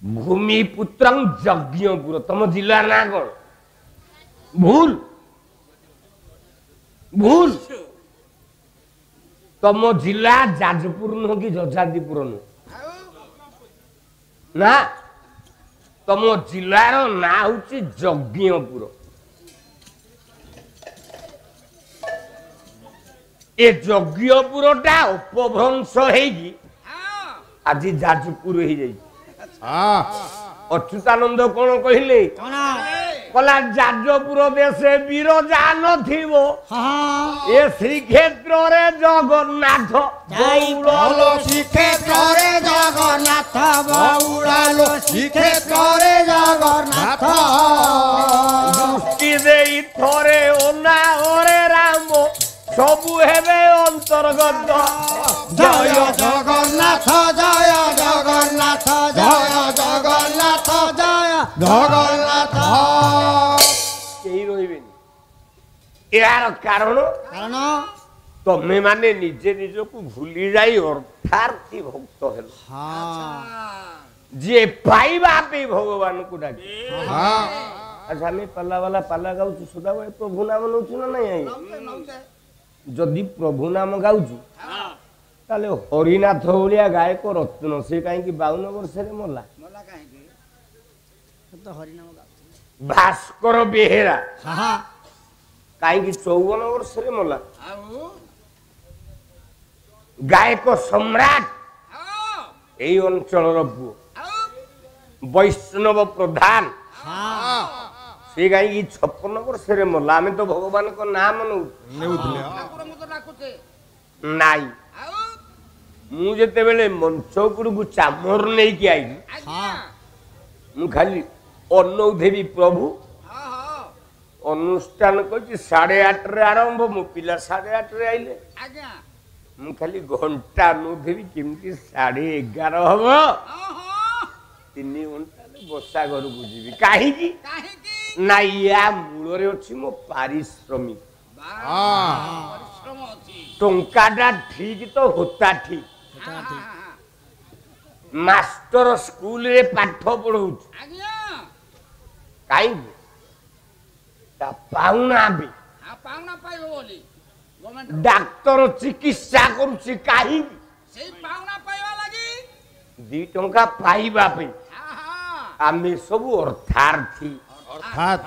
भूमिपुत्र यज्ञपुर तुम जिला ना कौन भूल भूल तुम जिला जाजपुर नुह कि जजादिपुर नुह ना तुम जिलार ना हूँ यज्ञपुर ए यज्ञपुरटा अपभ्रंश होगी आज जाजपुर हो जाए अच्युतानंद कौन कहले कला जाजपुर देशे विरजा नथिबो ए श्रीक्षेत्र रे जगन्नाथ बौड़ालो श्रीक्षेत्र रे जगन्नाथ बौड़ालो श्रीक्षेत्र रे जगन्नाथ दृष्टि देई थरे ओना ओरे राम सबु हेबे अंतर्गत जय जगन्नाथ जय जगन्नाथ जय जगन्नाथ जय जगन्नाथ केही रहिबेनी यार कारण तमे माने निजे निजको भूली जाई अर्थार्थी भक्त हेल जे पाइबा पे भगवान को डाके अच्छा हमें पल्ला वाला पल्ला गाउछु सुदा प्रभु नाम नउछु ना नहीं जदि प्रभु नाम गाउछु ताले हरिनाथ भलिया गायक रत्न से काहे कि 52 वर्ष रे मला मला काहे कि तो हरिनाम गाउछु भास्कर बेहेरा हां काहे कि 54 वर्ष रे मला गायक सम्राट এই অঞ্চলর পুଅ वैष्णव प्रधान से गाई 56 वर्ष रे मला आमे तो भगवान को नाम नाई मु जेते बेले मंच गुरु को चामर नहीं कि आई मु खाली अनौदेवी प्रभु अनुष्ठान को 8:30 रे आरंभ मु पिला 8:30 रे आइले आज्ञा मु खाली घंटा अनुदेवी केमती 11:30 हबो 3 घंटा बसा घर को जीवी काहे की ना या मूल रे अछि मो पारिश्रमिक परिश्रम अछि टंकाटा ठीक तो होता ठीक मास्टर स्कूल रे पाठ पढौ आज्ञा काई ता पाउना भी आ पाउना पाइबो बोली गवर्नमेंट डॉक्टर चिकित्सा करूची काई सेई पाउना पाइबा लागि 2 टंका पाइबा पे आमे सब अर्थार्थी अर्थात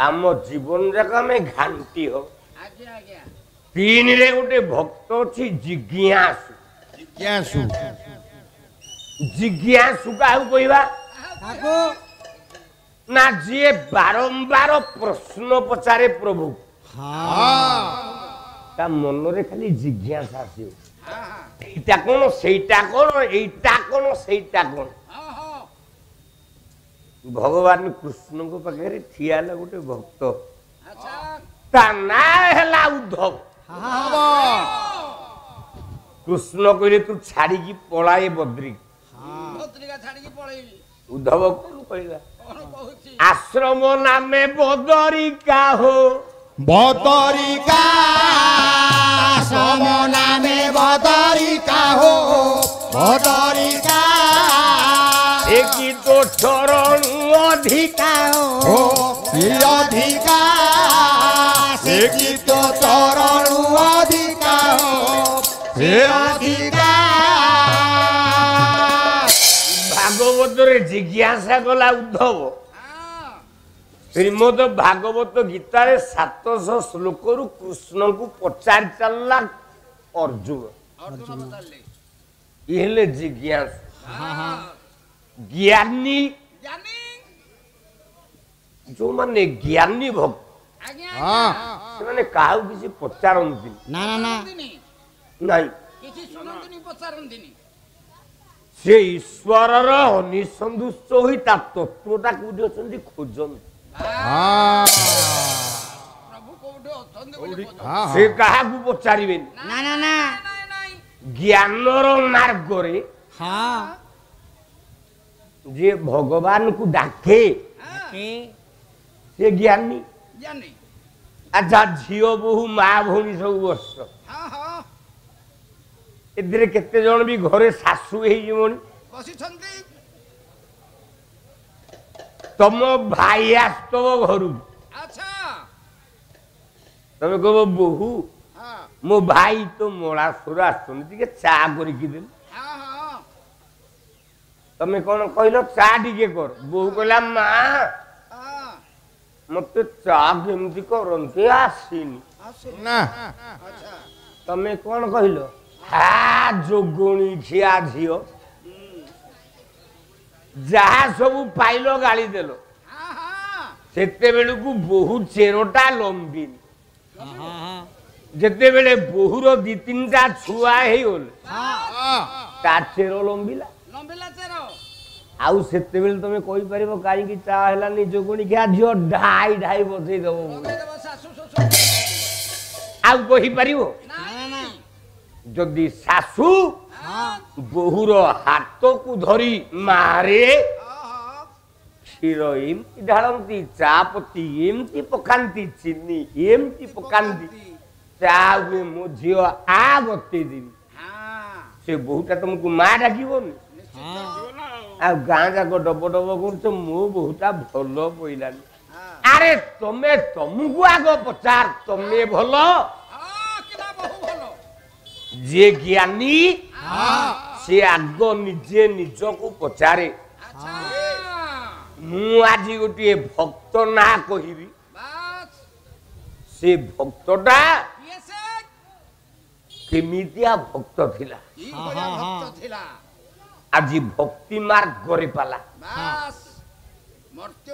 आम जीवन जगह में घांटी हो आज्ञा आज्ञा 3 रे गोटे भक्त अछि जिज्ञासु जिज्ञासु जिज्ञासु काहू कहबा काको ना जे बारंबार प्रश्न पचारे प्रभु हां ता मन रे खाली जिज्ञासा आसी हां एटा कोन सेटा कोन एटा कोन सेटा कोन भगवान कृष्ण को पाखे ठिया गोटे भक्त ता ना हैला उद्धव कृष्ण कहले तू छाड़ी की पळाए बद्रिक बद्रिका छाड़ी की पळेबी उद्धव कोन कहला आश्रम नामे बदरिका हो बदरिका आश्रम नामे बदरिका हो बदरिका एक तो चरण अधिका हो अधिका एक तो चरण अधिका हो अधिका भागवत रे जिज्ञासा कला उद्धव श्रीमद भागवत गीता रे 700 श्लोक रु कृष्ण को पचार चलला अर्जुन ये जिज्ञासा ज्ञानी जो माने ज्ञानी भक्त से माने काहू किसी पचारंती ना ना ना नहीं किसी सुनंतनी पचारंतीनी से ईश्वर रो निसंदुष्ट होई ता तत्वटा कोडी अछंती खोजन प्रभु कोडी अछंती बोली से काहू पचारिबे ना ना ना ज्ञान रो मार्ग रे हां जे भगवान को डाके से ज्ञानी ज्ञानी अच्छा झियो बहु माँ भौणी सब बस एदिरे केते जण भी घरे सासु हेई जीवनी बसी छंती तुम भाई आसतव घर तुम कह बहु मो भाई तो मोड़ा सुर आसुन चा कर तमें कौन कहल चा टे कर बहु कहला माँ मत चा केमती करते आसीनी तमें कौन कहल हा जोगुणी झिया झील जहा सब पाइल गाड़ी देल से बहु चेरटा लंबी जिते बेले बहुर दी तीन टा छुआ चेर लंबिला आउ से तुम कही पार कहीं चा है जोगुणी खिया झील ढाई ढाई बसई दब आईपर जदि शाशु बहुर हाथ को धरी मारे क्षीर एमती ढालती चापती एमती पकाती चीनी एमती पकाती चा हुए मो झी आ बते दिन से बहुटा तुमको माँ डाकनी गाँ जाक डब डब कर मो बहुटा भल पड़ानी अरे तमें तुमको आग पचार तमें भल जे ज्ञानी से आग निजे निज को पचारे मु आज गोटे भक्त ना कहि से भक्तटा केमितिया भक्त थिला आज भक्ति मार्ग करे पाला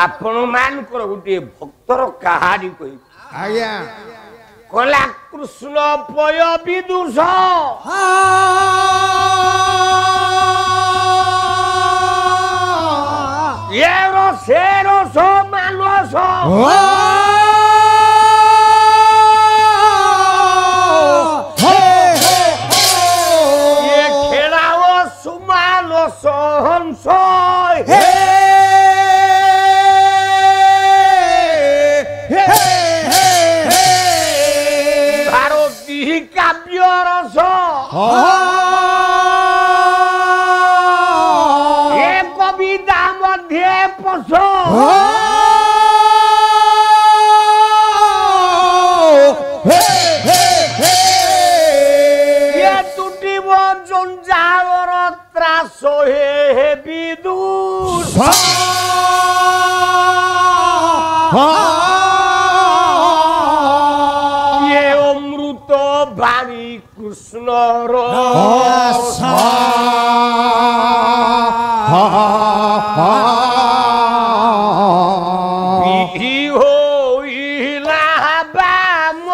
आपण मान कर गोटे भक्तर कहानी कहि आज्ञा कला कृष्ण पय विदुष ये शेर सो मानस ये खेलाओ सुमानस हंस काव्य रस ये कविता मध्य पश ये टूटिब जंजावर त्रास हे विदुष बाणी कृष्ण विधि होइला बाम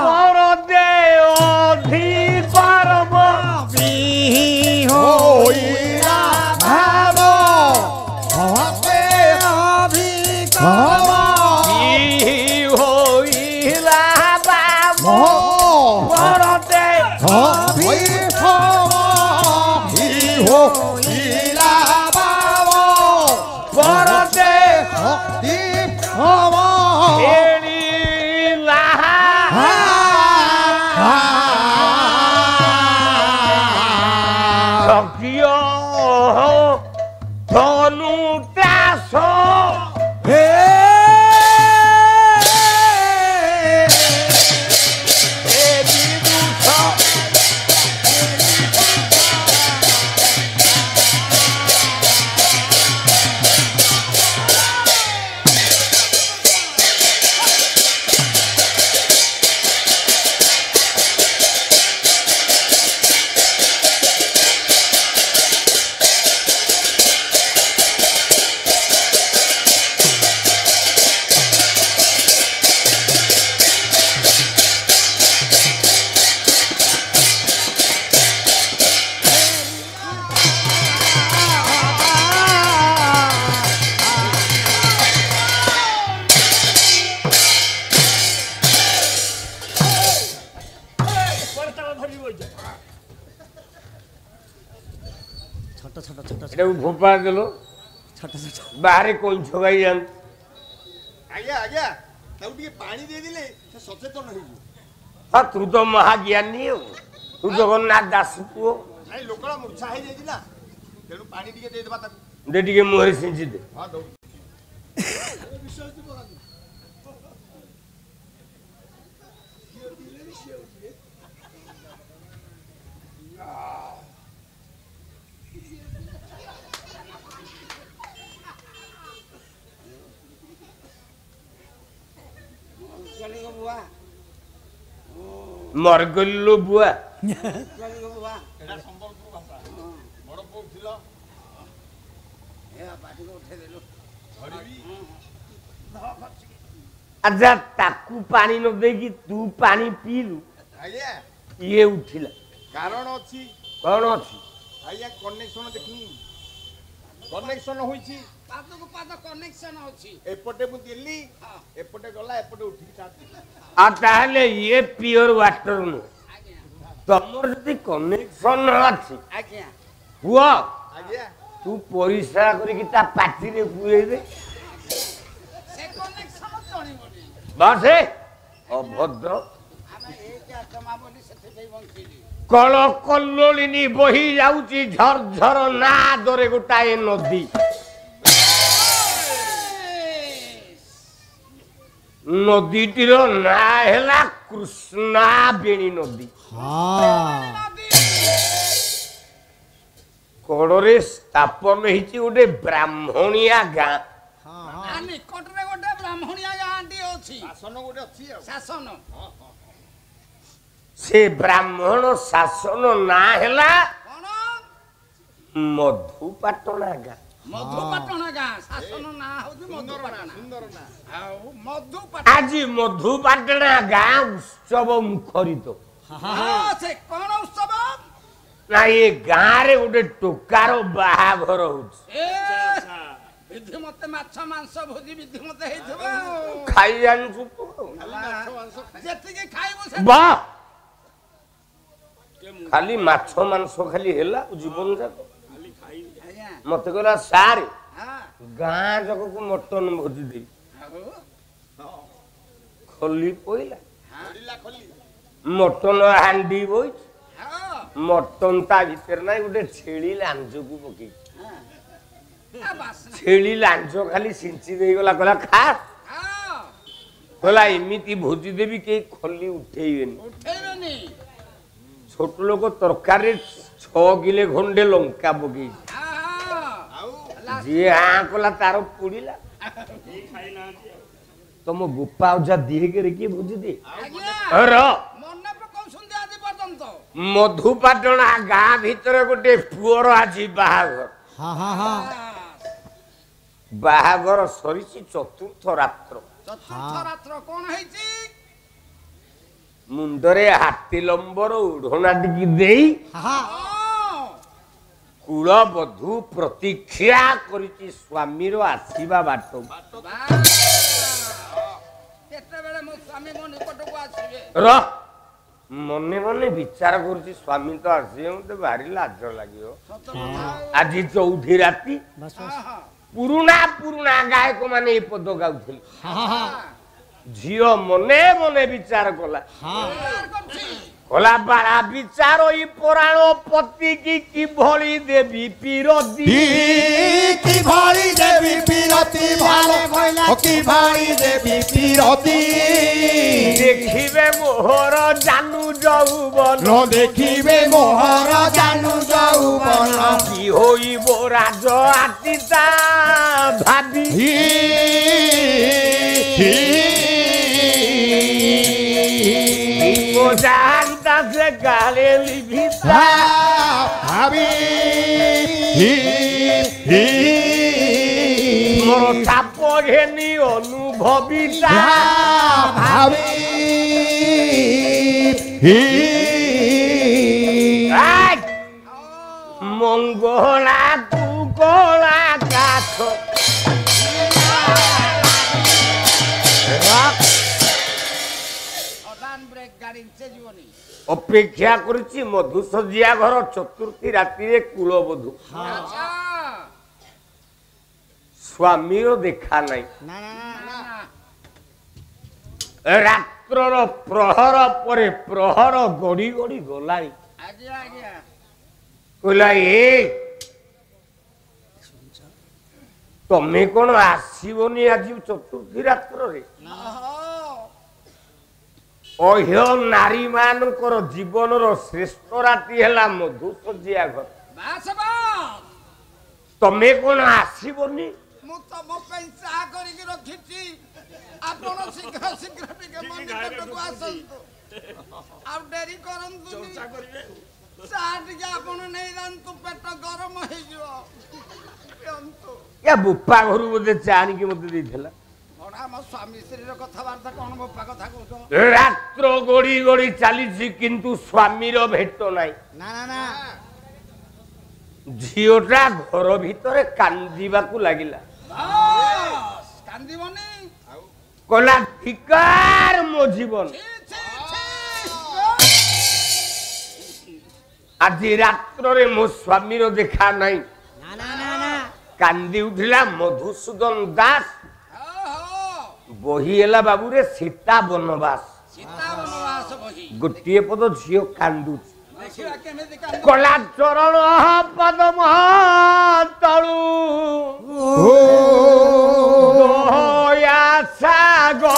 पर दे अधिकर्म विधि होइला भाव हते अधिकर्म विधि होइला परते परते धनु दास भोपाल देलो बाहर कौन छगाई जान आज्ञा आज्ञा पानी दे दिले से सचेतन हो हाँ तू तो महाज्ञानी हो तू जगन्नाथ दास पुओ नहीं लोकड़ा मूर्छा है जाइला तेनु पानी टिके दे देबा दे टिके मुहरे सिंची दे हां दो मरगल्लो बुआ এটা সম্বলপুর ভাষা বড় বউ ছিল अच्छा ताकू पानी न देगी तू पानी पीलु ଆଜ୍ଞା ये उठिला କାରଣ ଅଛି कौन अच्छी ଆଜ୍ଞା କନେକ୍ସନ ଦେଖୁନି କନେକ୍ସନ ହୋଇଛି ପାଦକୁ ପାଦ କନେକ୍ସନ ଅଛି ଏପଟେ ମୁଁ ଦେଲି ଏପଟେ ଗଲା ଏପଟେ ଉଠିକି ଛାଡି ताहले ये प्योर वाटर नु ଆଜ୍ଞା तमर जदी कनेक्शन अच्छी ଆଜ୍ଞା हुआ ଆଜ୍ଞା तू परिश्रा करिकी ता पाटी रे पुए दे ସେ କନେକ୍ସନ ଚଳିବନି बस हे अभद्र ଆମେ ଏଇଟା ଆତ୍ମା ବୋଲି ସେଥିପାଇଁ ବଞ୍ଚିଲି कल कल्लोलिनी बही जाउची झरझर नादरे गोटाए नदी नदीटीर ना हेला कृष्णा बेणी नदी कड़े स्थापन ହେଇଛି ଗୋଟେ ବ୍ରାହ୍ମଣିଆ ଗାଁ ଆ ନିକଟରେ ଗୋଟେ ବ୍ରାହ୍ମଣିଆ ଗାଁଟି ଅଛି ଶାସନ ଗୋଟେ ଅଛି ଆଉ ଶାସନ ସେ ବ୍ରାହ୍ମଣ ଶାସନ ନାଁ ହେଲା କଣ ମଧୁପାଟଣା ଗାଁ ମଧୁପାଟଣା ଗାଁ ଶାସନ ନାଁ ହଉଛି ମଧୁପାଟଣା ସୁନ୍ଦର ନା ଆଉ ମଧୁପାଟଣା ଆଜି ମଧୁପାଟଣା ଗାଁ ଉତ୍ସବ ମୁଖରିତ ସେ କଣ ଉତ୍ସବ ନା ଏ ଗାଁରେ ଗୋଟେ ଟୋକାର ବାହାଘର ହଉଛି ଏ ବିଧି ମତେ ମାଛ ମାଂସ ଭୋଜି ବିଧି ମତେ ହେଇଥିବ ଖାଇ ଜାଣିଛୁ ତୁ ଯେତିକି ଖାଇବୁ ବା ଖାଲି ମାଛ ମାଂସ ଖାଲି ହେଲା ଜୀବନ ଯାକ ଆଜ୍ଞା ମତେ କହିଲା ସାରେ ହଁ ଗାଁ ଯାକକୁ ମଟନ ଭୋଜି ଦେଇ ଆଉ ଖଲି ପଇଲା ପଡ଼ିଲା ଖଲି ମଟନ ହାଣ୍ଡି ବଇଛି ହଁ ମଟନ ତା ଭିତରେ ନାହିଁ ଗୋଟେ ଛେଳି ଲାଞ୍ଜକୁ ପକେଇଛି ଆ ବାସ୍ନା ଛେଳି ଲାଞ୍ଜ ଖାଲି ସିଞ୍ଚି ଦେଇଗଲା କହିଲା ଖା ହଁ କହିଲା ଏମିତି ଭୋଜି ଦେବି କେହି ଖଲି ଉଠେଇବେନି ଉଠେଇବେନି ଛୋଟ ଲୋକ ତରକାରୀରେ 6 କିଲେ ଖଣ୍ଡେ ଲଙ୍କା ପକେଇଛି ଆଉ ଯିଏ ଆଁ କଲା ତାର ପୋଡ଼ିଲା ତମ ଗୋପା ଅଜା ଦିହେକେରେ କିଏ ଭୋଜି ଦିଏ ଆଜ୍ଞା ର ମନେ ପକାଉଛନ୍ତି ଆଜି ପର୍ଯ୍ୟନ୍ତ ମଧୁପାଟଣା ଗାଁ ଭିତରେ ଗୋଟେ ପୁଅର ଆଜି ବାହାଘର ବାହାଘର ସରିଛି ଚତୁର୍ଥ ରାତ୍ର ଚତୁର୍ଥ ରାତ୍ର କଣ ହେଇଛି ମୁଣ୍ଡରେ ହାତୀ ଲମ୍ବର ଓଢ଼ଣା ଟିକି ଦେଇ କୁଳବଧୂ ପ୍ରତୀକ୍ଷା କରିଛି ସ୍ୱାମୀର ଆସିବା ବାଟ କେତେବେଳେ ମୋ ସ୍ୱାମୀ ମୋ ନିକଟକୁ ଆସିବେ ର ମନେ ମନେ ବିଚାର କରୁଛି ସ୍ୱାମୀ ତ ଆସିବେ ମତେ ଭାରି ଲାଜ ଲାଗିବ ସତ କଥା ଆଜି ଚଉଠି ରାତି ପୁରୁଣା ପୁରୁଣା ଗାୟକ ମାନେ ଏ ପଦ ଗାଉଥିଲେ ଝିଅ ମନେ ମନେ ବିଚାର କଲା କଲା ବାଳା ବିଚାର ଇ ପରାଣ ପତି କିଭଳି ଦେବି ପିରତି কিভাবে দেবী বিরতি ভালো কইলা কিভাবে দেবী বিরতি ଦେଖିବେ মোহর জানু যৌবন দেখিবে মোহর জানু যৌবন কি হইব রাজ আতিতা ভাবি জানতা সে গালে লিভিতা ভাবি মোর সাপ ঘেনি অনুভবিতা ভাবি আই! মঙ্গলা কুকলা কাঠ ଅଦାନ ବ୍ରେକ୍ ଗାଡି ସେ ଯିବନି ଅପେକ୍ଷା କରିଛି ମଧୁସଜିଆ ଘର ଚତୁର୍ଥୀ ରାତିରେ କୁଳବଧୂ ଆଚ୍ଛା ସ୍ୱାମୀର ଦେଖା ନାହିଁ ନା ରାତ୍ରର ପ୍ରହର ପରେ ପ୍ରହର ଗଡି ଗଡି ଗଲାଣି ଆଜ୍ଞା ଆଜ୍ଞା କହିଲା ଏ ତମେ କଣ ଆସିବନି ଆଜି ଚତୁର୍ଥୀ ରାତ୍ରରେ? ଅହ୍ୟ ନାରୀ ମାନଙ୍କର ଜୀବନର ଶ୍ରେଷ୍ଠ ରାତି ହେଲା ମଧୁସଜ୍ୟା ଘର। ତମେ କଣ ଆସିବନି? ମୁଁ ତମ ପାଇଁ ଚା କରିକି ରଖିଛି, ଆପଣ ଶୀଘ୍ର ଶୀଘ୍ର ଟିକେ ମୋ ନିକଟକୁ ଆସନ୍ତୁ, ଆଉ ଡେରି କରନ୍ତୁନି। ଚା ଟିକେ ଆପଣ ନେଇଯାଆନ୍ତୁ, ପେଟ ଗରମ ହେଇଯିବ। ବୋପା ଘରୁ ବୋଧେ ଚା ଆଣିକି ମତେ ଦେଇଥିଲା। ଆମ ସ୍ୱାମୀ ସ୍ତ୍ରୀର କଥାବାର୍ତ୍ତା କଣ ବୋପା କଥା କହୁଛ? ରାତ୍ର ଗଡି ଗଡି ଚାଲିଛି କିନ୍ତୁ ସ୍ୱାମୀର ଭେଟ ନାହିଁ। ନା ନା ନା, ଝିଅଟା ଘର ଭିତରେ କାନ୍ଦିବାକୁ ଲାଗିଲା। କାନ୍ଦିବନି, କହିଲା ଧିକାର ମୋ ଜୀବନ, ଆଜି ରାତ୍ରରେ ମୋ ସ୍ୱାମୀର ଦେଖା ନାହିଁ। କାନ୍ଦି ଉଠିଲା ମଧୁସୂଦନ ଦାସ। ବହି ହେଲା ବାବୁରେ ସୀତା ବନବାସ। ଗୋଟିଏ ପଦ ଝିଅ କାନ୍ଦୁଛି। କଲା ଚରଣ ପଦମ ତଳୁ ଦୟା ସାଗର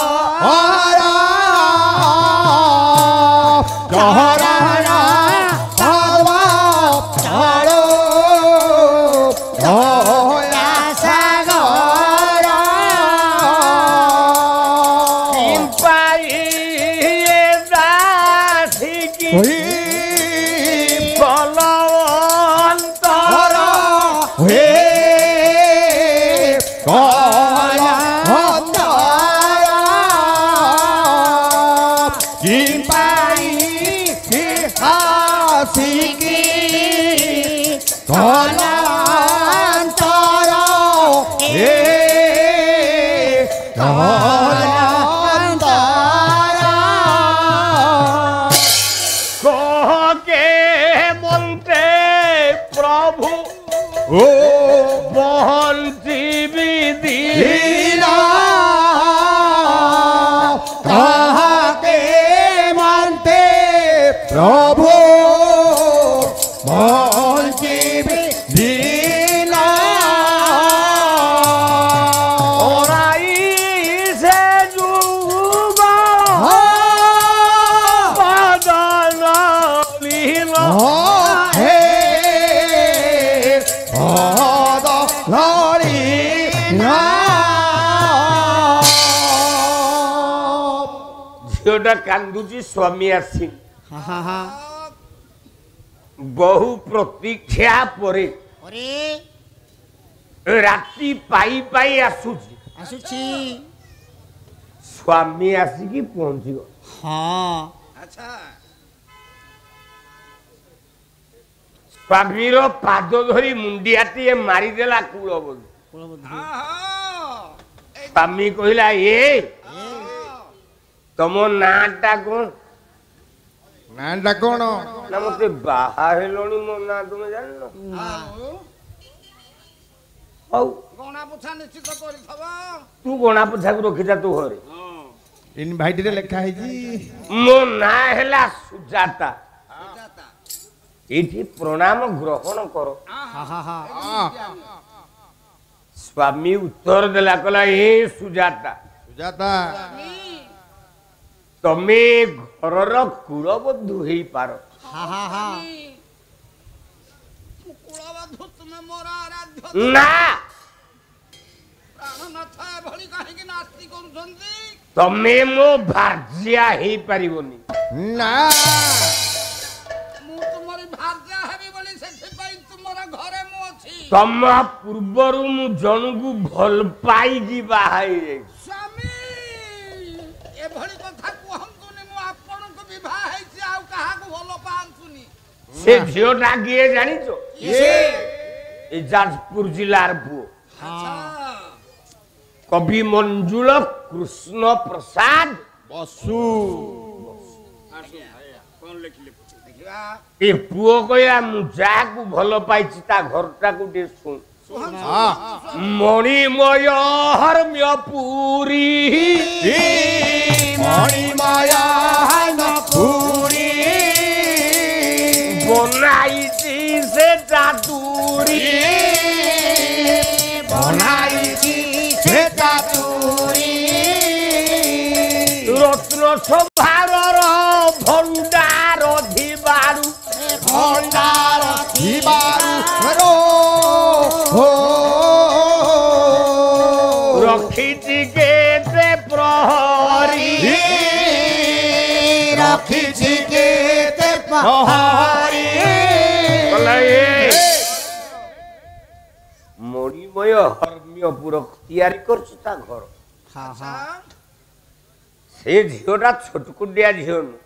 କାନ୍ଦୁଛି। ସ୍ୱାମୀ ଆସି ବହୁ ପ୍ରତୀକ୍ଷା ପରେ ରାତି ପାଇ ପାଇ ଆସୁଛି। ସ୍ୱାମୀ ଆସିକି ପହଞ୍ଚିବ। ସ୍ୱାମୀର ପାଦ ଧରି ମୁଣ୍ଡିଆଟିଏ ମାରିଦେଲା କୁଳବଧୂ। ସ୍ୱାମୀ କହିଲା ତମ ନାଁଟା କଣ? ନାଁଟା କଣ? ନା ମତେ ବାହା ହେଲଣି, ମୋ ନାଁ ତୁମେ ଜାଣିନ? ହଉ ଗଣା ପୋଛା ନିଶ୍ଚିତ କରିଥବ। ତୁ ଗଣା ପୋଛାକୁ ରଖିଥା ତୁ ଘରେ। ଇନଭାଇଟରେ ଲେଖା ହେଇଛି ମୋ ନାଁ ହେଲା ସୁଜାତା। ଏଇଠି ପ୍ରଣାମ ଗ୍ରହଣ କର। ସ୍ୱାମୀ ଉତ୍ତର ଦେଲା, କହିଲା ସୁଜାତା, ସୁଜାତା ତମେ ଘରର କୁଳବଧୂ ହେଇପାର। ନା, ତମେ ମୋ ଭାର୍ଯ୍ୟା ହେଇପାରିବନି। ନା, ତମ ପୂର୍ବରୁ ମୁଁ ଜଣକୁ ଭଲ ପାଇକି ବାହା ହେଇଯାଇଛି। ଏଭଳି କଥା କୁହନ୍ତୁନି, ମୁଁ ଆପଣଙ୍କୁ ବିବାହ ହେଇଛି, ଆଉ କାହାକୁ ଭଲ ପାଆନ୍ତୁନି। ସେ ଝିଅଟା କିଏ ଜାଣିଛ? ଏ ଯାଜପୁର ଜିଲ୍ଲାର ପୁଅ, କବି ମଞ୍ଜୁଳ କୃଷ୍ଣ ପ୍ରସାଦ ବସୁ। ଏ ପୁଅ କହିଲା, ମୁଁ ଯାହାକୁ ଭଲ ପାଇଛି ତା ଘରଟାକୁ ଟିକେ ଶୁଣ। ମଣିମୟ ହର୍ମ୍ୟ ପୁରୀ, ମଣିମୟ ପୁରୀ ବନାଇଛି ସେ ଚାତୁରୀ, ବନାଇ ପଡ଼ିଛି କେତେ ପହରି ମଣିମୟ ହର୍ମିୟପୁର ତିଆରି କରୁଛି ତା ଘର ସେ ଝିଅଟା ଛୋଟକୁଟିଆ ଝିଅ ନୁହଁ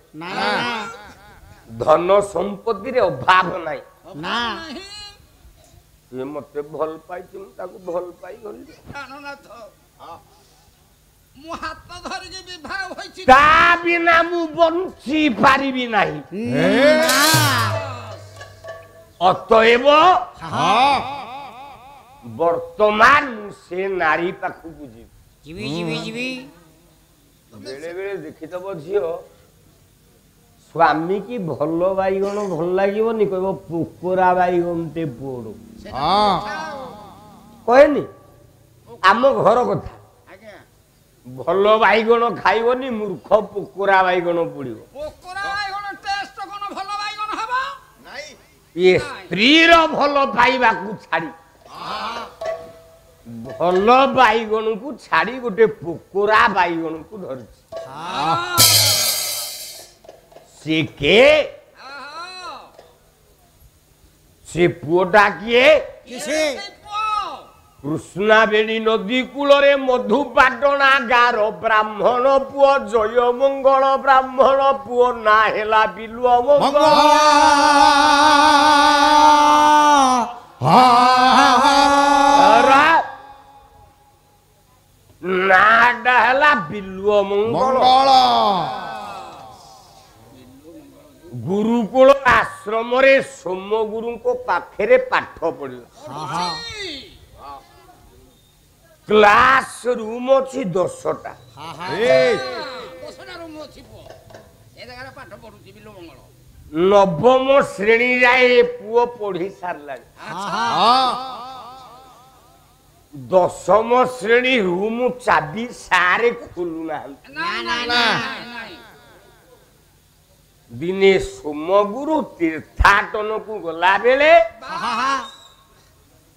ଧନ ସମ୍ପତ୍ତିରେ ଅଭାବ ନାହିଁ ସେ ମତେ ଭଲ ପାଇଛି ମୁଁ ତାକୁ ଭଲ ପାଇଗଲି ମୁଁ ହାତ ଧରିକି ବିବାହ ହୋଇଛି ତା ବିନା ମୁଁ ବଞ୍ଚି ପାରିବି ନାହିଁ ଅତଏବ ବର୍ତ୍ତମାନ ମୁଁ ସେ ନାରୀ ପାଖକୁ ଯିବି ବେଳେ ବେଳେ ଦେଖିଦବ ଝିଅ ସ୍ୱାମୀ କି ଭଲ ବାଇଗଣ ଭଲ ଲାଗିବନି କହିବ ପୋକରା ବାଇଗଣଟେ ପୋଡ କହେନି ଆମ ଘର କଥା ଭଲ ବାଇଗଣ ଖାଇବନି ମୂର୍ଖ ପୋକରା ବାଇଗଣ ପୋଡିବ ଇଏ ସ୍ତ୍ରୀର ଭଲ ପାଇବାକୁ ଛାଡି ଭଲ ବାଇଗଣକୁ ଛାଡି ଗୋଟେ ପୋକରା ବାଇଗଣକୁ ଧରିଛି ସେ କିଏ ସେ ପୁଅଟା କିଏ କୃଷ୍ଣାବେଣୀ ନଦୀ କୂଳରେ ମଧୁପାଟଣା ଗାଁର ବ୍ରାହ୍ମଣ ପୁଅ ଜୟମଙ୍ଗଳ ବ୍ରାହ୍ମଣ ପୁଅ ନା ହେଲା ବିଲୁଅ ମଙ୍ଗଳ ନାଟା ହେଲା ବିଲୁଅ ମଙ୍ଗଳ ଗୁରୁକୁଳ ଆଶ୍ରମରେ ସୋମଗୁରୁଙ୍କ ପାଖରେ ପାଠ ପଢିଲା କ୍ଲାସ ରୁମ ଅଛି 10ଟା ନବମ ଶ୍ରେଣୀ ଯାଏ ପୁଅ ପଢି ସାରିଲାଣି 10ମ ଶ୍ରେଣୀ ରୁମ ଚାବି ସାରେ ଖୋଲୁନାହାନ୍ତି ଦିନେ ସୋମଗୁରୁ ତୀର୍ଥାଟନକୁ ଗଲା ବେଳେ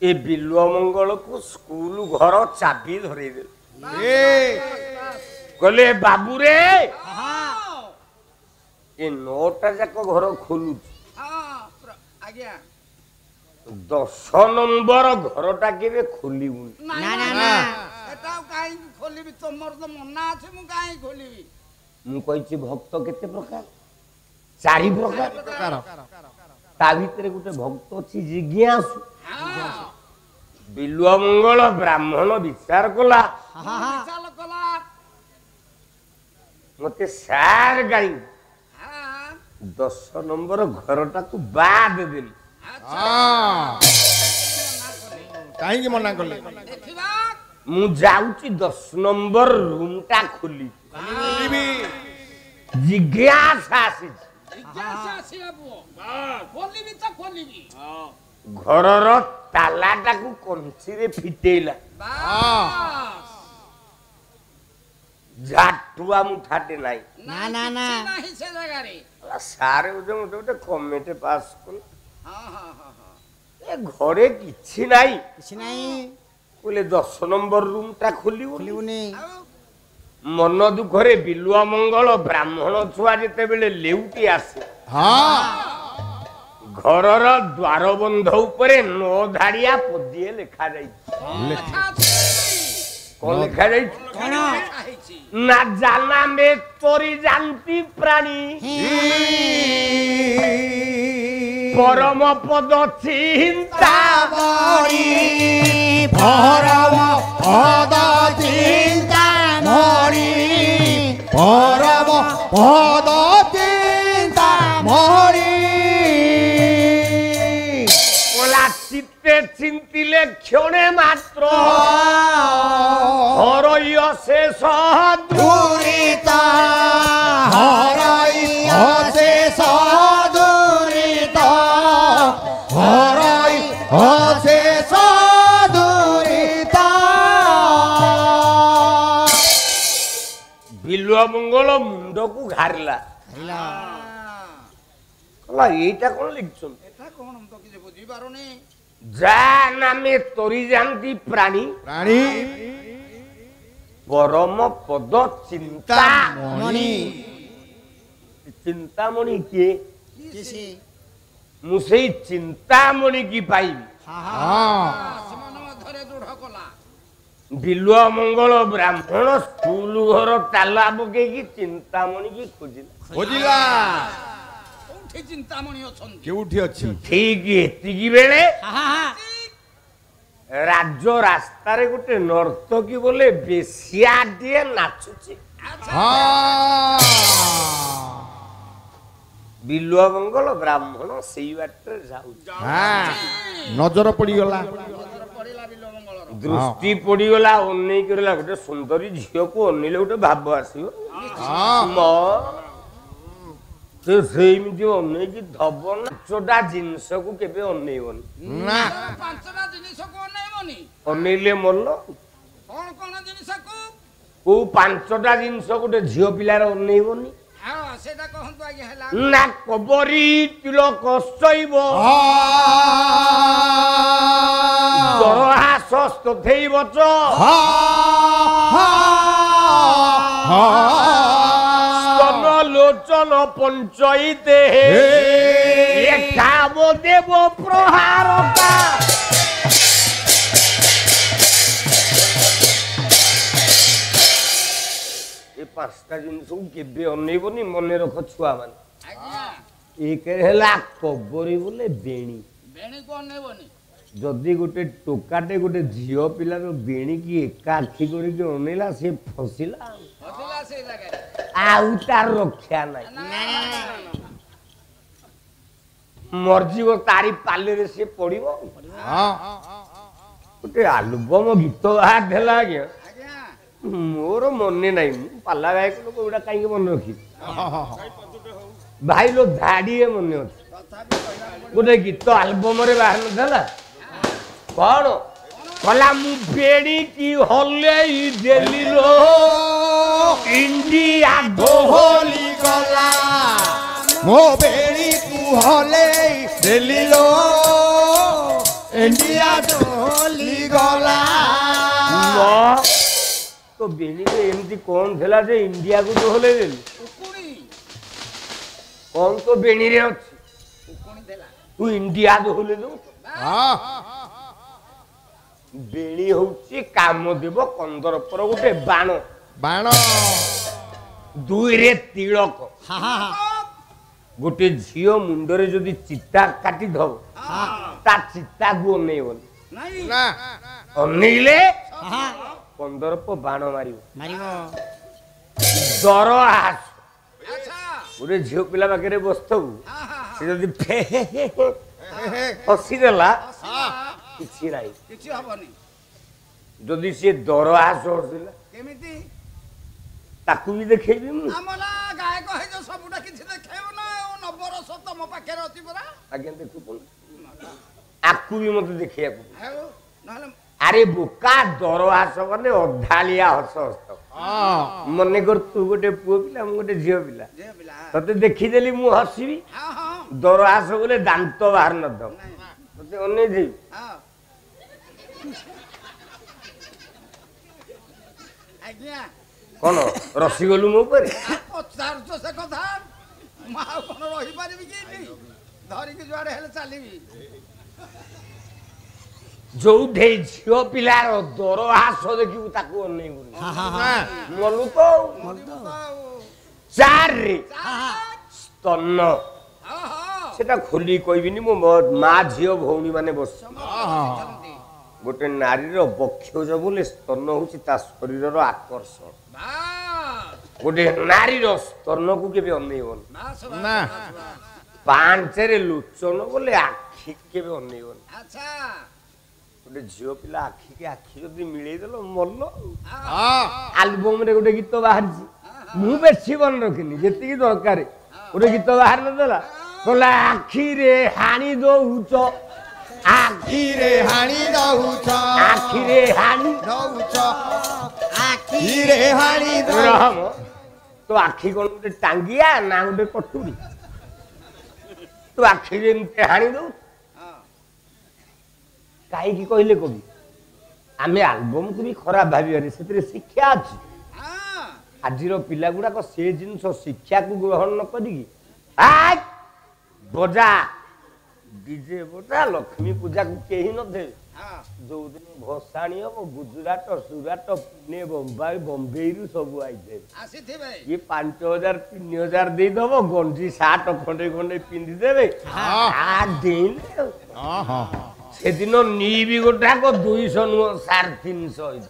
ଏ ବିଲୁଅ ମଙ୍ଗଳକୁ ସ୍କୁଲ ଘର ଚାବି ଧରେଇଦେଲେ କହିଲେ ବାବୁରେ ଏ 9ଟା ଯାକ ଘର ଖୋଲୁଛି 10 ନମ୍ବର ଘରଟା କେବେ ଖୋଲିବୁନି ମୁଁ କହିଛି ଭକ୍ତ କେତେ ପ୍ରକାର 4 ପ୍ରକାର ତା ଭିତରେ ଗୋଟେ ଭକ୍ତ ଅଛି ଜିଜ୍ଞାସୁ ବିଲୁଅ ମଙ୍ଗଳ ବ୍ରାହ୍ମଣ ବିଚାର କଲା ମତେ ସାର ଗାଈ 10 ନମ୍ବର ଘରଟାକୁ ବାଦ ଦେଲି କାହିଁକି ମନା କଲେ ମୁଁ ଯାଉଛି 10 ନମ୍ବର ରୁମଟା ଖୋଲି ଜିଜ୍ଞାସା ଆସିଛି ଘରର ତାଲାଟାକୁ କଞ୍ଚିରେ ଫିଟେଇଲା ଝାଟୁଆ ମୁଠାଟେ ନାହିଁ ସାରେ ଗୋଟେ କମେଣ୍ଟ ପାସ୍ କଲେ ଏ ଘରେ କିଛି ନାହିଁ କହିଲେ 10 ନମ୍ବର ରୁମଟା ଖୋଲିବୁନି ମନ ଦୁଃଖରେ ବିଲୁଆ ମଙ୍ଗଳ ବ୍ରାହ୍ମଣ ଛୁଆ ଯେତେବେଳେ ଲେଉଟି ଆସେ ଘରର ଦ୍ୱାର ବନ୍ଧ ଉପରେ 9 ଧାଡିଆ ପଦିଏ ଲେଖାଯାଇଛି କଣ ଲେଖାଯାଇଛି ନା ଜାନା ମେ ତୋରି ଜାନ୍ତି ପ୍ରାଣୀ ପରମ ପଦ ଚିନ୍ତା ମଣି ପରମ ପଦ ଚିନ୍ତା ମଣି ପରମ ପଦ ଚିନ୍ତା ମଣି চিত্তে চিন্তিলে ক্ষণে মাত্র হরই শেষ দুরিতা হরই শেষ দুরিতা হরই শেষ দুরিতা বিলুয়া মঙ্গল মুন্ডকু ঘাড়িলা কলা এইটা কোন লিখছন এটা কোন তো কিছু বুঝি পারোনি যা নামে তরি জানতি প্রাণী প্রাণী পরম পদ চিন্তা মণি ଚିନ୍ତାମଣି କିଏ? किसी ମୁଁ ସେଇ ଚିନ୍ତାମଣି କି ପାଇବି। ସେମାନେ ମଧ୍ୟରେ ଦୃଢ କଲା। ବିଲୁଆ ମଙ୍ଗଳ ବ୍ରାହ୍ମଣ ସ୍କୁଲ ଘର ତାଲା ପକେଇକି ଚିନ୍ତାମଣି କି ଖୋଜିଲା। ଖୋଜିଲା କୋଉଠି ଚିନ୍ତାମଣି ଅଛନ୍ତି? କେଉଠି ଅଛି? ଠିକ ଏତିକି ବେଳେ ରାଜ ରାସ୍ତାରେ ଗୋଟେ ନର୍ତ୍ତକୀ ବୋଲେ ବେଶିଆଟିଏ ନାଚୁଛି। ବିଲୁଆ ମଙ୍ଗଳ ବ୍ରାହ୍ମଣ ସେଇ ବାଟରେ ଯାଉଛି। ନଜର ପଡିଗଲା। ଦୃଷ୍ଟି ପଡିଗଲା ଅନେଇକି ରହିଲା। ଗୋଟେ ସୁନ୍ଦରୀ ଝିଅକୁ ଅନେଇଲେ ଗୋଟେ ଭାବ ଆସିବ। ସେ ସେମିତି ଅନେଇକି ଧବ ପାଞ୍ଚଟା ଜିନିଷକୁ କେବେ ଅନେଇବନି। ପାଞ୍ଚଟା ଜିନିଷକୁ ଅନେଇବନି। ଅନେଇଲେ ମଲ। କଣ କଣ ଜିନିଷକୁ? କୋଉ ପାଞ୍ଚଟା ଜିନିଷ ଗୋଟେ ଝିଅ ପିଲାର ଅନେଇବନି? ସେଟା କହନ୍ତୁ ଆଜ୍ଞା। ହେଲା ନା କବରୀ ତିଳକ ଶୈବ ଦରହାସ ସ୍ତଥେଇ ବଚ স্তନ লোচন পঞ্চইতে একাব দেব প্রহারতা। ଏ ପାଞ୍ଚଟା ଜିନିଷକୁ କେବେ ଅନେଇବନି। ମନେ ରଖ ଛୁଆ ମାନେ। ଏକ ହେଲା କବରୀ ବୋଲେ ବେଣୀ। ବେଣୀକୁ ଅନେଇବନି। ଯଦି ଗୋଟେ ଟୋକାଟେ ଗୋଟେ ଝିଅ ପିଲାର ବେଣୀକି ଏକା ଆଖି କରିକି ଅନେଇଲା ସେ ଫସିଲା ଆଉ ତାର ରକ୍ଷା ନାହିଁ। ମରିଯିବ ତାରି ପାଲିରେ ସେ ପଡିବ। ଗୋଟେ ଆଲବମ ଗୀତ ବାହାରିଥିଲା ଆଜ୍ଞା। ମୋର ମନେ ନାହିଁ। ମୁଁ ପାଲା ଗାୟକ ଲୋକ ଏଗୁଡା କାହିଁକି ମନେ ରଖିବି ଭାଇ ଲୋ। ଧାଡିଏ ମନେ ଅଛି। ଗୋଟେ ଗୀତ ଆଲବମରେ ବାହାରି ନଥିଲା। କଣ କଲା? ମୁଁ ବେଣୀ କି ହଲେଇ ଦେଲି ଲୋ ଇଣ୍ଡିଆ ହୋଲି ଗଲା ମୋ ବେଣୀ ତୁ ହଲେଇ ଦେଲି ଲୋ ଇଣ୍ଡିଆ ହୋଲି ଗଲା। ତ ବେଣୀରେ ଏମିତି କଣ ଥିଲା ଯେ ଇଣ୍ଡିଆକୁ ତ ହଲେଇ ଦେଲି? କଣ ତ ବେଣୀରେ ଅଛି ତୁ ଇଣ୍ଡିଆ ହଲେଇ ଦଉ? ବେଣୀ ହଉଛି କାମଦେବ କନ୍ଦର୍ପର ଗୋଟେ ବାଣ। ବାଣ ଦୁଇରେ ତିଳକ। ଗୋଟେ ଝିଅ ମୁଣ୍ଡରେ ଯଦି ଚିତା କାଟି ଦବ ତା ଚିତାକୁ ଅନେଇବନି। ଅନେଇଲେ କନ୍ଦର୍ପ ବାଣ ମାରିବ। ଦରହାସ ଗୋଟେ ଝିଅ ପିଲା ପାଖରେ ବସିଥବୁ ସେ ଯଦି ହସିଦେଲା କିଛି ନାହିଁ। କିଛି ହବନି। ଯଦି ସିଏ ଦରହାସ ହସିଲା କେମିତି ତାକୁ ବି ଦେଖେଇବି ମୁଁ। ଆମର ଗାୟକ ହେଇଛ ସବୁଟା କିଛି ଦେଖେଇବ ନା। ନବରସ ତମ ପାଖରେ ଅଛି ପରା। ଆଜ୍ଞା ଦେଖୁ ଆକୁ ବି ମତେ ଦେଖେଇବାକୁ। ନହେଲେ ଆରେ ବୋକା ଦରହାସ ମାନେ ଅଧାଳିଆ ହସ ହସ। ମନେ କର ତୁ ଗୋଟେ ପୁଅ ପିଲା ମୁଁ ଗୋଟେ ଝିଅ ପିଲା ତତେ ଦେଖିଦେଲି ମୁଁ ହସିବି। ଦରହାସ ବୋଲେ ଦାନ୍ତ ବାହାର ନଦବ ତତେ ଅନେଇ ଦେବି। କଣ ରସିଗଲୁ ମୋ ଉପରେ? ପଚାରୁଛ ସେ କଥା ମୁଁ ଆଉ କଣ ରହିପାରିବି କି? ଧରିକି ଯୁଆଡେ ହେଲେ ଚାଲିବି। ଯୋଉଠି ଝିଅ ପିଲାର ଦରହାସ ଦେଖିବୁ ତାକୁ ଅନେଇବୁନି। ମଲୁ ତ ଚାରି ସ୍ତନ ସେଟା ଖୋଲି କହିବିନି। ମୋ ମା ଝିଅ ଭଉଣୀ ମାନେ ବସି ଗୋଟେ ନାରୀର ବକ୍ଷୋଜ ବୋଲେ ସ୍ତନ ହଉଛି ତା ଶରୀରର ଆକର୍ଷଣ। ଗୋଟେ ନାରୀର ସ୍ତନକୁ କେବେ ଅନେଇବନି। ପାଞ୍ଚରେ ଲୋଚନ ବୋଲେ ଆଖି କେବେ ଅନେଇବନି। ଗୋଟେ ଝିଅ ପିଲା ଆଖିକି ଆଖି ଯଦି ମିଳେଇ ଦେଲ ମଲ। ଆଲବମରେ ଗୋଟେ ଗୀତ ବାହାରିଛି ମୁଁ ବେଶୀ ମନେ ରଖିନି ଯେତିକି ଦରକାର। ଗୋଟେ ଗୀତ ବାହାରି ନଥିଲା କହିଲା ଆଖିରେ ହାଣି ଦଉଛ ଆଖିରେ ହାଣି ଦଉଛ ଆଖିରେ ହାଣି ଦଉଛ ଆଖିରେ ହାଣି ଦଉଛ। ତୋ ଆଖି କଣ ଗୋଟେ ଟାଙ୍ଗିଆ ନା ଗୋଟେ କଟୁରୀ? ତୁ ଆଖିରେ ଏମିତି ହାଣି ଦଉ କାହିଁକି କହିଲେ କବି? ଆମେ ଆଲବମକୁ ବି ଖରାପ ଭାବିବାନି। ସେଥିରେ ଶିକ୍ଷା ଅଛି। ଆଜିର ପିଲା ଗୁଡାକ ସେ ଜିନିଷ ଶିକ୍ଷାକୁ ଗ୍ରହଣ ନ କରିକି आज बजा डीजे बजा लक्ष्मी पूजा को केही न दे जो दिन भसाणी हम गुजरात सुराट पुणे बम्बई बम्बई रु सब आइथे ये 5000 3000 दे दब गंजी सार्ट खंडे खंडे पिंधि देबे से दिन नी भी गोटाक 200 नु 350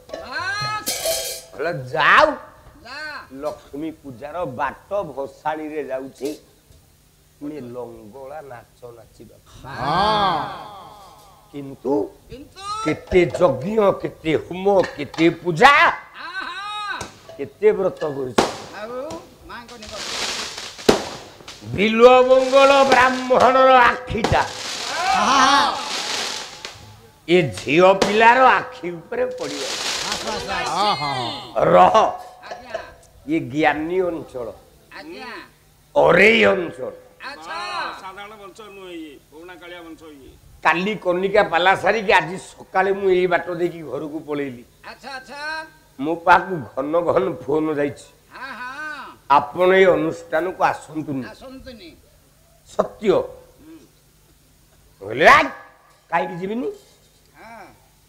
जाऊ लक्ष्मी पूजार बाट भसाणी रे जाउची पुणे लंगोला नाच नाचिबा किंतु केते यज्ञ केते होम केते पूजा केते व्रत करिछि बिल्व मंगल ब्राह्मणर आखिटा ए झियो पिलार आखि ऊपर पड़ी रह ये ज्ञानी अंचल अरे अंचल साधारण वंश नुहे ये पुराना कालिया वंश ये काली कनिका पाला सारी के आज सकाळे मु एई बाटो देखि घर को पळेली मो पाकु घन घन फोन जाइछि आपण ए अनुष्ठान को आसंतुनी सत्य बोले काई कि जीविनी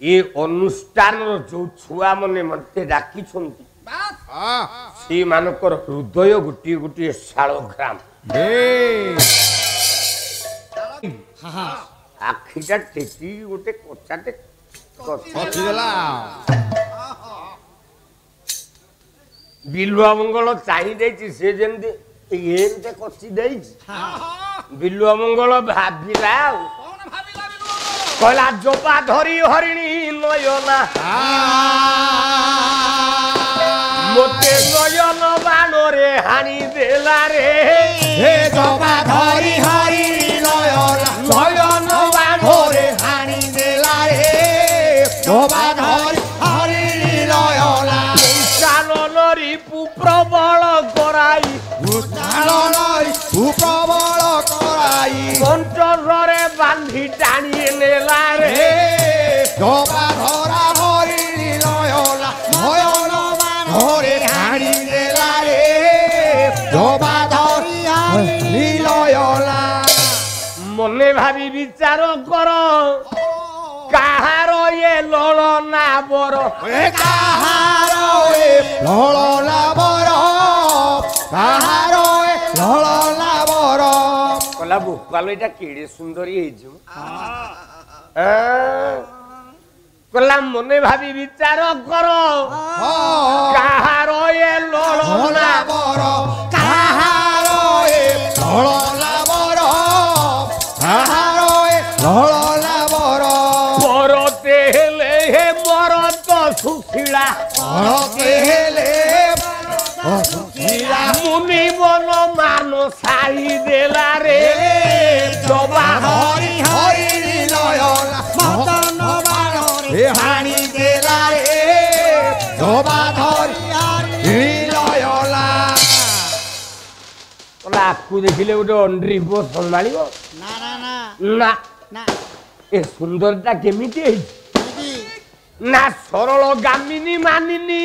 ये अनुष्ठान जो छुआ मने मते डाकी छंती सी मानकर हृदय गुटी गुटी शालग्राम आखिटा टेकी गोटे कचाटे कचिदेला बिलुआ मंगल चाहि देछि से जेंदे एंते कचि देछि बिलुआ मंगल भाबिला कहला जोपा धरी हरिणी नयना मोते नयन बाणरे हानि देला रे हे जोपा धरी हरिणी नयना नयन बाणरे हानि देला रे जोपा धरी हरिणी नयना चालनरी प्रबल कराई चालनरी प्रबल कराई कंठरे बांधी टाणी नेला रे जोपा धरा हरिणी नयना नयन बाणरे हानि देला रे जोपा धरी हरिणी नयना मने भावी विचार कर काहार ये ललना बर काहार ए ललना बर काहार ए ललना बर कला भोपाल एटा केड़े सुंदरी हेजु कला मने भावी विचार कर काहार ये ललना बर काहार ए ललना बर काहार ए ललना बर परते हेले हे मरत सुशीला परते हेले सुशीला मुनि मन मान साई देला रे जबा हरि हरि नयना मदन बाणरे हानि देला रे जबा धरि हरि नयना कला आकु देखिले गोटे अंड्री बो संभाळिबो ना ना ना ना ना ए सुंदरता केमिति है ना सरल गामिनी मानिनी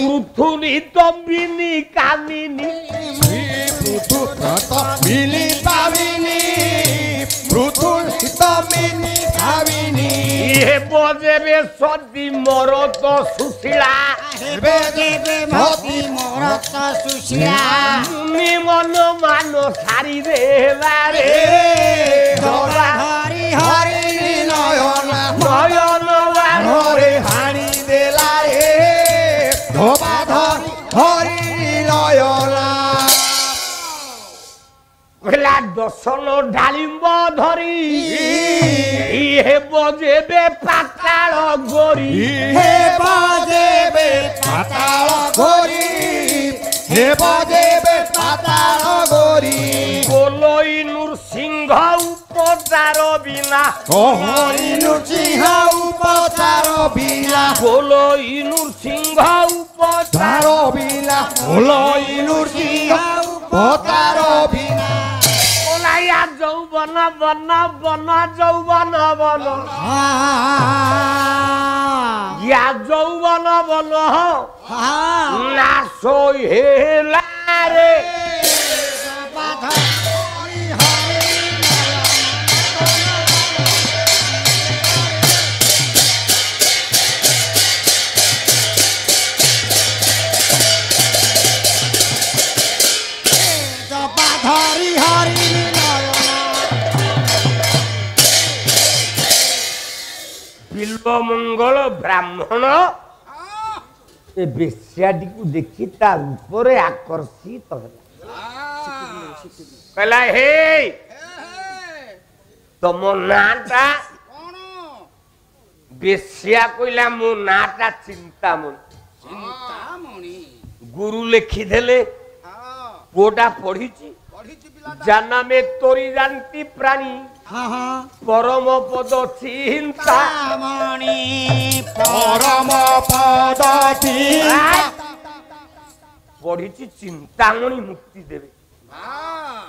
पृथुनी तम्बिनी कामिनी मिली पाविनी पृथुल तमिनी काविनी ये बजेबे सदी मरत सुशीला हेबे देबे मोती मरत सुशीला मुनि मन मान सारी देला रे जबा हरि हरि नयना नयन बाणरे हानि देला रे जबा धरि हरि नयना कहला दर्शन डालिम्ब धरी हे बजेबे पाताल गोरी हे बजेबे पाताल गोरी हे बजेबे पाताल गोरी बोलई नृसिंह उपचार बिना कहरी नृसिंह उपचार बिना बोलई नृसिंह उपचार बिना बोलई नृसिंह उपचार बिना बोलाया যৌবন বন বন যৌবন বন ইয়া যৌবন বন না সই হেলা রে ବିଲ୍ବ ମଙ୍ଗଳ ବ୍ରାହ୍ମଣ ଏ ବେଶ୍ୟାଟି କୁ ଦେଖି ତା ଉପରେ ଆକର୍ଷିତ ହେଲା। କହିଲା ହେ ତମ ନାଁଟା କଣ? ବେଶ୍ୟା କହିଲା ମୋ ନାଁଟା ଚିନ୍ତାମଣି। ଚିନ୍ତାମଣି ଗୁରୁ ଲେଖିଦେଲେ ପୁଅଟା ପଢିଛି ପଢିଛି ପିଲାଟା। ଜାନାମେ ତୋରି ଜାନ୍ତି ପ୍ରାଣୀ ପରମ ପଦ ଚିନ୍ତାମଣି ପରମ ପଦ ପଢିଛି ଚିନ୍ତାମଣି ମୁକ୍ତି ଦେବେ।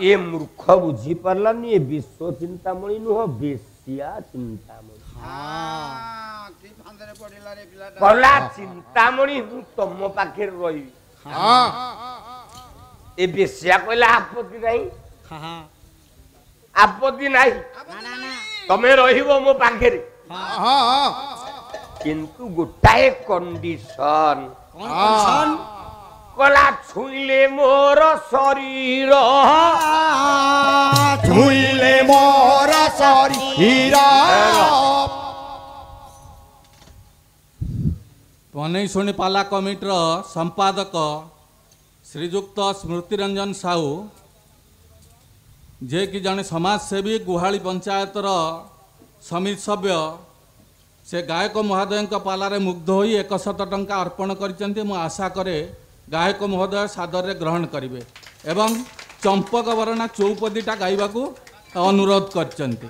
ଏ ମୂର୍ଖ ବୁଝି ପାରିଲାନି ଏ ବିଶ୍ୱ ଚିନ୍ତାମଣି ନୁହଁ ବେଶ୍ୟା ଚିନ୍ତାମଣି। କି ଫାନ୍ଦରେ ପଡିଲା ରେ ପିଲାଟା। କହିଲା ଚିନ୍ତାମଣି ମୁଁ ତମ ପାଖରେ ରହିବି। ଏ ବେଶ୍ୟା କହିଲା ଆପତ୍ତି ନାହିଁ ଆପତ୍ତି ନାହିଁ ତମେ ରହିବ ମୋ ପାଖରେ କିନ୍ତୁ ଗୋଟାଏ କଣ୍ଡିସନ କଲା ଛୁଇଁଲେ ମୋର ଶରୀର ଛୁଇଁଲେ ମୋର ଶରୀର ପନେଇଶୁଣି ପାଲା କମିଟିର ସମ୍ପାଦକ ଶ୍ରୀଯୁକ୍ତ ସ୍ମୃତିରଞ୍ଜନ ସାହୁ ଯିଏକି ଜଣେ ସମାଜସେବୀ ଗୁହାଳି ପଞ୍ଚାୟତର ସମିତି ସଭ୍ୟ ସେ ଗାୟକ ମହୋଦୟଙ୍କ ପାଲାରେ ମୁଗ୍ଧ ହୋଇ 100 ଟଙ୍କା ଅର୍ପଣ କରିଛନ୍ତି। ମୁଁ ଆଶା କରେ ଗାୟକ ମହୋଦୟ ସାଦରରେ ଗ୍ରହଣ କରିବେ ଏବଂ ଚମ୍ପକ ବର୍ଣ୍ଣା ଚୌପଦୀଟା ଗାଇବାକୁ ଅନୁରୋଧ କରିଛନ୍ତି।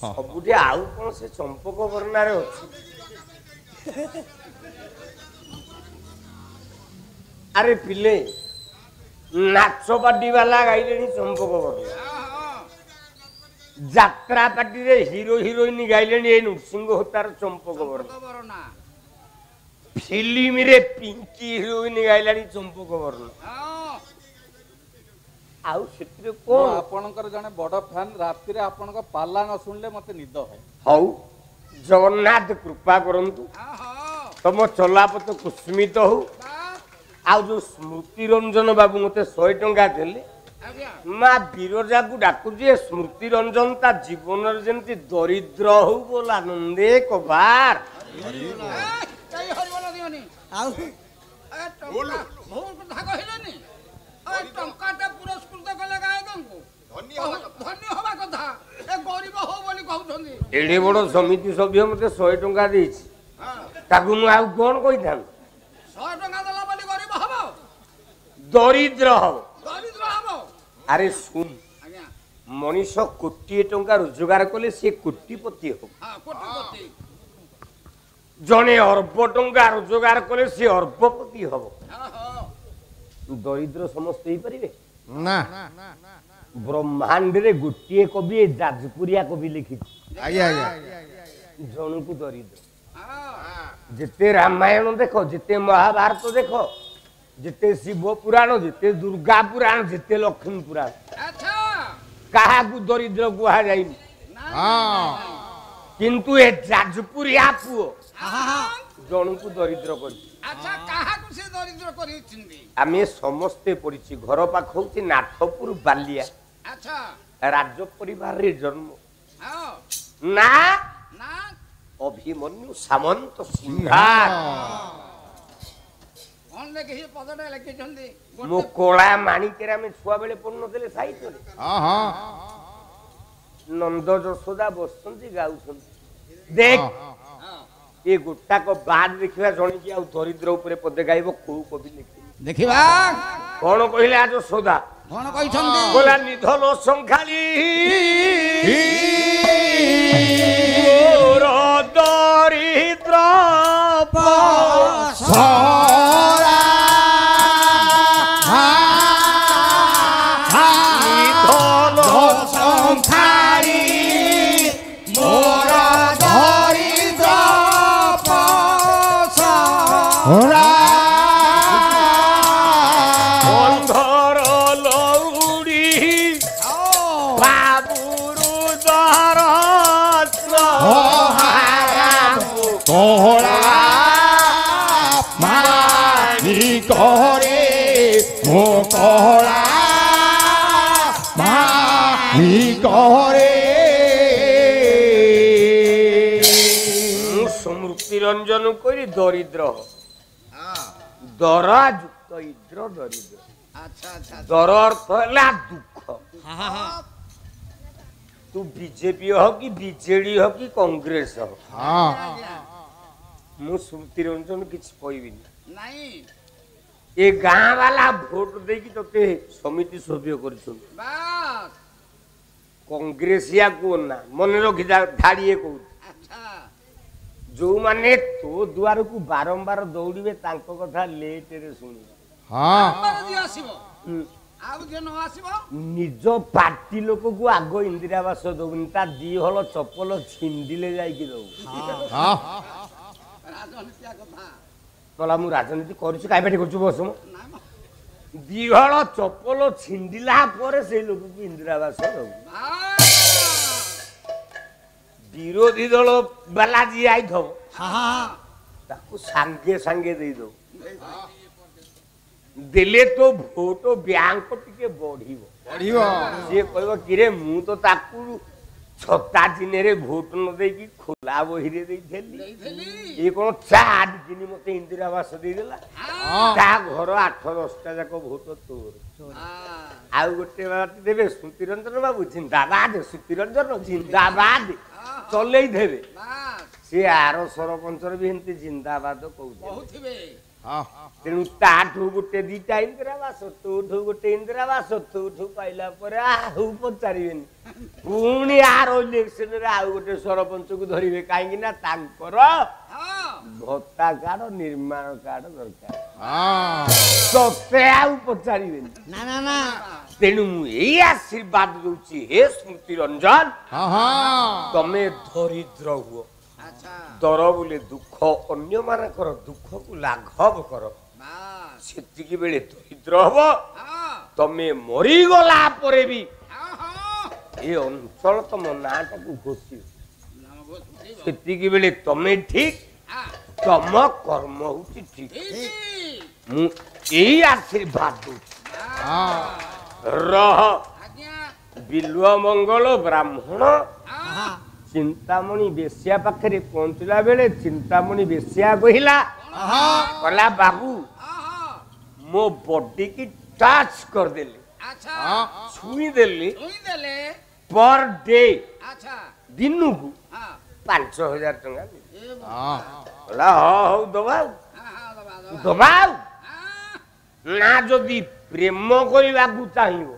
ସବୁଠି ଆଉ କଣ ସେ ଚମ୍ପକ ବର୍ଣ୍ଣାରେ ଅଛି? ଆରେ ପିଲେ ନାଚ ପାଟି ବାଲା ଗାଇଲେଣି ଚମ୍ପକ ବର୍ଣ୍ଣା, ଯାତ୍ରା ପାଟିରେ ହିରୋ ହିରୋଇନ ଗାଇଲେଣି ଏଇ ନୃସିଂହ ହୋତାର ଚମ୍ପକ ବର୍ଣ୍ଣା, ଫିଲ୍ମରେ ପିଙ୍କି ହିରୋଇନ ଗାଇଲାଣି ଚମ୍ପକ ବର୍ଣ୍ଣା। ଆଉ ସେଥିରେ କଣ? ଆପଣଙ୍କର ଜଣେ ବଡ଼ ଫ୍ୟାନ୍, ରାତିରେ ଆପଣଙ୍କ ପାଲା ନ ଶୁଣିଲେ ମୋତେ ନିଦ ହୁଏ। ହଉ ଜଗନ୍ନାଥ କୃପା କରନ୍ତୁ, ତମ ଚଲାପଥ କୁସ୍ମିତ ହଉ। ଆଉ ଯୋଉ ସ୍ମୃତି ରଞ୍ଜନ ବାବୁ ମତେ 100 ଟଙ୍କା ଦେଲେ, ମା ବିରଜାକୁ ଡାକୁଛି ସ୍ମୃତି ରଞ୍ଜନ ତା ଜୀବନରେ ଯେମିତି ଦରିଦ୍ର ହଉ ବୋଲ ଆନନ୍ଦେ କବାର। ଟଙ୍କାଟା ପୁରସ୍କୃତ କଲେ ଗାୟକଙ୍କୁ ଧନ୍ୟ ହବା କଥା, ଏ ଗରିବ ହଉ ବୋଲି କହୁଛନ୍ତି। ଏଡେ ବଡ ସମିତି ସଭ୍ୟ ମତେ 100 ଟଙ୍କା ଦେଇଛି, ତାକୁ ମୁଁ ଆଉ କଣ କହିଥାନ୍ତି? 100 ଟଙ୍କା ଦେଲା ବୋଲି ଗରିବ ହବ, ଦରିଦ୍ର ହବ। ଦରିଦ୍ର ହବ? ଆରେ ଶୁଣ, ମଣିଷ 1,000,000 ଟଙ୍କା ରୋଜଗାର କଲେ ସେ କୋଟିପତି ହବ। କୋଟିପତି। ଜଣେ ଅର୍ବ ଟଙ୍କା ରୋଜଗାର କଲେ ସେ ଅର୍ବପତି ହବ। ଦରିଦ୍ର ସମସ୍ତେ ହେଇପାରିବେ ନା? ବ୍ରହ୍ମାଣ୍ଡରେ ଗୋଟିଏ କବି ଯାଜପୁରିଆ କବି ଲେଖିଛି, ଆଜ୍ଞା ଆଜ୍ଞା ଜଣକୁ ଦରିଦ୍ର। ଯେତେ ରାମାୟଣ ଦେଖ, ଯେତେ ମହାଭାରତ ଦେଖ, ଯେତେ ଶିବ ପୁରାଣ, ଯେତେ ଦୁର୍ଗା ପୁରାଣ, ଯେତେ ଲକ୍ଷ୍ମୀ ପୁରାଣ, କାହାକୁ ଦରିଦ୍ର କୁହାଯାଇନି। କିନ୍ତୁ ଏ ଯାଜପୁରିଆ ପୁଅ ଜଣକୁ ଦରିଦ୍ର କରିଛି। ଆମେ ସମସ୍ତେ ପଢିଛି, ଘର ପାଖ ହଉଛି ନାଥପୁର ବାଲିଆ, ରାଜ ପରିବାରରେ ଜନ୍ମ। ନା ଅଭିମନ୍ୟୁ ସାମନ୍ତ ସିଂହାର ମୋ କଳା ମାଣିକେରେ ଆମେ ଛୁଆ ବେଳେ ପଢୁନଥିଲେ ସାହିତ୍ୟରେ। ନନ୍ଦ ଯଶୋଦା ବସୁଛନ୍ତି ଗାଉଛନ୍ତି। ଦେଖ ଏ ଗୋଟାକ ବାଦ ଦେଖିବା, ଜଣିକି ଆଉ ଦରିଦ୍ର ଉପରେ ପଦେ ଗାଇବ କୋଉ କବି ଲେଖିବ ଦେଖିବା। କଣ କହିଲେ ଆଜ ସୋଦା? କଣ କହିଛନ୍ତି? ବୋଲା ନିଧନ ସଂଖାଳି ଦରିଦ୍ର ନିରଞ୍ଜନ କରି ଦରିଦ୍ର ଦର ଯୁକ୍ତ ଇନ୍ଦ୍ର ଦରିଦ୍ର ଆଚ୍ଛା ଆଚ୍ଛା ଦର ଅର୍ଥ ହେଲା ଦୁଃଖ ତୁ ବିଜେପି ହ କି ବିଜେଡି ହ କି କଂଗ୍ରେସ ହ ମୁଁ ସ୍ମୃତି ରଞ୍ଜନ କିଛି କହିବିନି ନାଇଁ ଏ ଗାଁ ବାଲା ଭୋଟ ଦେଇକି ତତେ ସମିତି ସଭ୍ୟ କରିଛନ୍ତି ବାସ୍ କଂଗ୍ରେସିଆ କୁହ ନା ମନେ ରଖି ଧାଡ଼ିଏ କହୁଛି ଆଚ୍ଛା ଯୋଉମାନେ ତୋ ଦୁଆରକୁ ବାରମ୍ବାର ଦୌଡ଼ିବେ ତାଙ୍କ କଥା ଲେଟରେ ଶୁଣିବେ ଆମର ଯିଏ ଆସିବ ଆଉ ଯିଏ ନ ଆସିବ ନିଜ ପାର୍ଟି ଲୋକକୁ ଆଗ ଇନ୍ଦିରା ଆବାସ ଦଉନି ତା ଦି ହଳ ଚପଲ ଛିଣ୍ଡିଲେ ଯାଇକି ଦଉ ରାଜନୀତିଆ କଥା କହିଲା ମୁଁ ରାଜନୀତି କରୁଛି କାହିଁ ପାଟି କରୁଛୁ ବସ ନା ମ ଦି ହଳ ଚପଲ ଛିଣ୍ଡିଲା ପରେ ସେଇ ଲୋକକୁ ଇନ୍ଦିରା ଆବାସ ଦଉ ବିରୋଧୀ ଦଳ ବାଲା ଯିଏ ଆଇଥବ ତାକୁ ସାଙ୍ଗେ ସାଙ୍ଗେ ଦେଇଦଉ ଦେଲେ ତ ଭୋଟ ବ୍ୟାଙ୍କ ଟିକେ ବଢିବ ସିଏ କହିବ କିରେ ମୁଁ ତ ତାକୁ ଛତା ଚିହ୍ନରେ ଭୋଟ ନ ଦେଇକି ଖୋଲା ବହିରେ ଦେଇଥିଲି ଇଏ କଣ ଚାଟ କିନି ମତେ ଇନ୍ଦିରା ଆବାସ ଦେଇଦେଲା ତା ଘର 8-10ଟା ଯାକ ଭୋଟ ତୋର ଆଉ ଗୋଟେ ବାଟି ଦେବେ ସ୍ମୃତି ରଞ୍ଜନ ବାବୁ ଜିନ୍ଦାବାଦ ସ୍ମୃତି ରଞ୍ଜନ ଜିନ୍ଦାବାଦ ଚଲେଇ ଦେବେ ସେ ଆର ସରପଞ୍ଚର ବି ଏମିତି ଜିନ୍ଦାବାଦ କହୁଥିବେ ତେଣୁ ତାଠୁ ଗୋଟେ ଦିଟା ଇନ୍ଦିରା ଆବାସ ତୋଠୁ ଗୋଟେ ଇନ୍ଦିରା ଆବାସ ତୋଠୁ ପାଇଲା ପରେ ଆଉ ପଚାରିବେନି ପୁଣି ଆର ଇଲେକ୍ସନରେ ଆଉ ଗୋଟେ ସରପଞ୍ଚକୁ ଧରିବେ କାହିଁକି ନା ତାଙ୍କର ଭତ୍ତା କାର୍ଡ ନିର୍ମାଣ କାର୍ଡ ଦରକାର ତତେ ଆଉ ପଚାରିବେନି ତେଣୁ ମୁଁ ଏଇ ଆଶୀର୍ବାଦ ଦଉଛି ହେ ସ୍ମୃତି ରଞ୍ଜନ ତମେ ଦରିଦ୍ର ହୁଅ ଦର ବୋଲେ ଦୁଃଖ ଅନ୍ୟମାନଙ୍କର ଦୁଃଖକୁ ଲାଘବ କର ସେତିକି ବେଳେ ଦରିଦ୍ର ହବ ତମେ ମରିଗଲା ପରେ ବି ଏ ଅଞ୍ଚଳ ତମ ନାଁଟାକୁ ଘୋଷିବ ସେତିକି ବେଳେ ତମେ ଠିକ ତମ କର୍ମ ହଉଛି ଠିକ ମୁଁ ଏଇ ଆଶୀର୍ବାଦ ଦଉଛି ରହ ବିଲ୍ୱ ମଙ୍ଗଳ ବ୍ରାହ୍ମଣ ଚିନ୍ତାମଣି ବେଶ୍ୟା ପାଖରେ ପହଞ୍ଚିଲା ବେଳେ ଚିନ୍ତାମଣି ବେଶ୍ୟା କହିଲା କହିଲା ବାବୁ ମୋ ବଡି କି ଟଚ୍ କରିଦେଲି ଛୁଇଁଦେଲି ପର ଡେ ଦିନକୁ 5,000 ଟଙ୍କା କହିଲା ହଉ ଦବା ଦବା ନା ଯଦି ପ୍ରେମ କରିବାକୁ ଚାହିଁବ